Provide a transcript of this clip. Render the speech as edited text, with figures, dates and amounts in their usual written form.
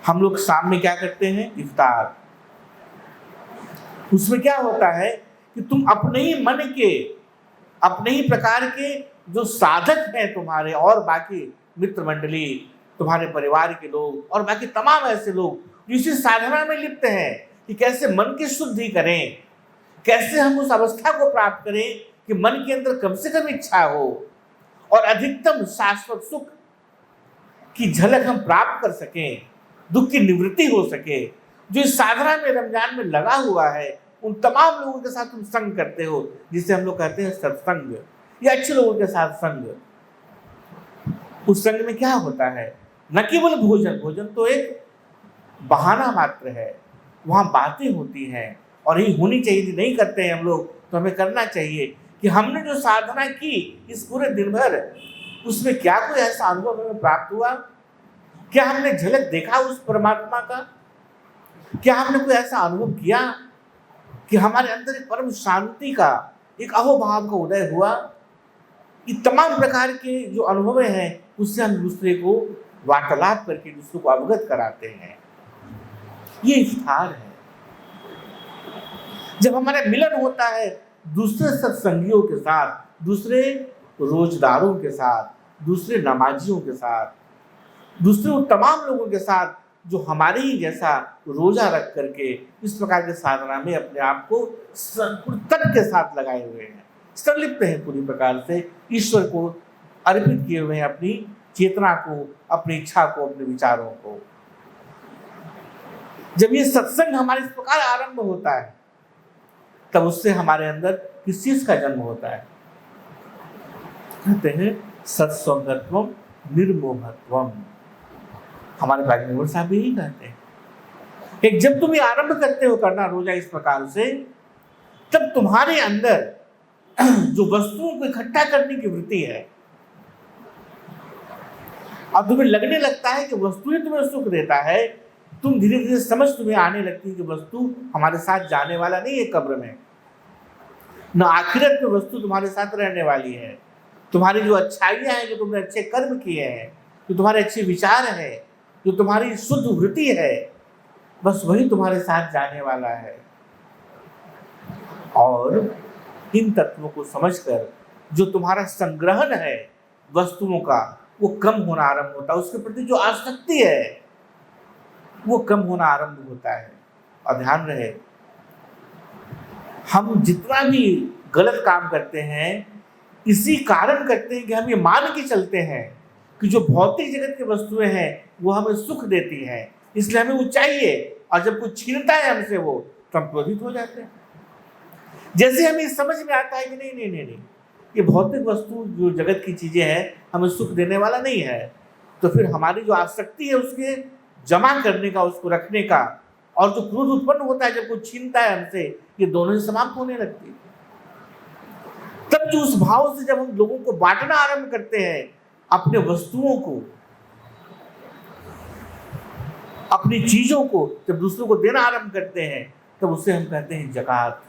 हम लोग शाम में क्या करते हैं, इफ्तार। उसमें क्या होता है कि तुम अपने ही मन के, अपने ही प्रकार के जो साधक हैं तुम्हारे, और बाकी मित्र मंडली, तुम्हारे परिवार के लोग और बाकी तमाम ऐसे लोग जो इसी साधना में लिप्त हैं कि कैसे मन की शुद्धि करें, कैसे हम उस अवस्था को प्राप्त करें कि मन के अंदर कम से कम इच्छा हो और अधिकतम शाश्वत सुख की झलक हम प्राप्त कर सकें, दुख की निवृत्ति हो सके। जो इस साधना में रमजान में लगा हुआ है, उन तमाम लोगों के साथ तुम संग करते हो, जिसे हम लोग कहते हैं सत्संग या अच्छे लोगों के साथ संग। उस संग में क्या होता है, न केवल भोजन, भोजन तो एक बहाना मात्र है, वहाँ बातें होती हैं और ये होनी चाहिए थी, नहीं करते हैं हम लोग, तो हमें करना चाहिए कि हमने जो साधना की इस पूरे दिन भर, उसमें क्या कोई ऐसा अनुभव हमें प्राप्त हुआ, क्या हमने झलक देखा उस परमात्मा का, क्या हमने कोई ऐसा अनुभव किया कि हमारे अंदर एक परम शांति का, एक अहोभाव का उदय हुआ। ये तमाम प्रकार के जो अनुभव हैं उससे हम दूसरे को वार्तालाप करके दूसरे को अवगत कराते हैं। ये इफ्तार है। जब हमारा मिलन होता है दूसरे सत्संगियों के साथ, दूसरे रोजदारों के साथ, दूसरे नमाजियों के साथ, दूसरे उन तमाम लोगों के साथ जो हमारे ही जैसा रोजा रख करके इस प्रकार के साधना में अपने आप को तन के साथ लगाए हुए हैं, संलिप्त हैं, पूरी प्रकार से ईश्वर को अर्पित किए हुए हैं, अपनी चेतना को, अपनी इच्छा को, अपने विचारों को। जब ये सत्संग हमारे इस प्रकार आरंभ होता है, तब उससे हमारे अंदर किस चीज का जन्म होता है, कहते हैं सत्संगत्वम निर्मोहत्वम। हमारे प्राज्ञ साहब भी यही कहते हैं कि जब तुम ये आरंभ करते हो करना रोजा इस प्रकार से, तब तुम्हारे अंदर जो वस्तुओं को इकट्ठा करने की वृत्ति है और तुम्हें लगने लगता है कि वस्तु ही तुम्हें सुख देता है, तुम धीरे धीरे समझ तुम्हें आने लगती है कि वस्तु हमारे साथ जाने वाला नहीं है कब्र में, न आखिरत में वस्तु तुम्हारे साथ रहने वाली है। तुम्हारी जो अच्छाइयाँ हैं, जो तुमने अच्छे कर्म किए हैं, जो तुम्हारे अच्छे विचार हैं, जो तुम्हारी शुद्ध वृत्ति है, बस वही तुम्हारे साथ जाने वाला है। और इन तत्वों को समझकर जो तुम्हारा संग्रहण है वस्तुओं का, वो कम होना आरंभ होता है, उसके प्रति जो आसक्ति है वो कम होना आरंभ होता है। और ध्यान रहे, हम जितना भी गलत काम करते हैं इसी कारण करते हैं कि हम ये मान के चलते हैं कि जो भौतिक जगत की वस्तुएं हैं वो हमें सुख देती हैं, इसलिए हमें वो चाहिए, और जब कुछ छीनता है हमसे वो, तो हम क्रोधित हो जाते हैं। जैसे हमें समझ में आता है कि नहीं नहीं नहीं नहीं, ये भौतिक वस्तु जो जगत की चीजें हैं हमें सुख देने वाला नहीं है, तो फिर हमारी जो आसक्ति है उसके जमा करने का, उसको रखने का, और जो क्रोध उत्पन्न होता है जब कुछ छीनता है हमसे, ये दोनों ही समाप्त होने लगती है। तब जो उस भाव से जब हम लोगों को बांटना आरंभ करते हैं, अपने वस्तुओं को, अपनी चीजों को जब दूसरों को देना आरंभ करते हैं, तब उससे हम कहते हैं ज़कात।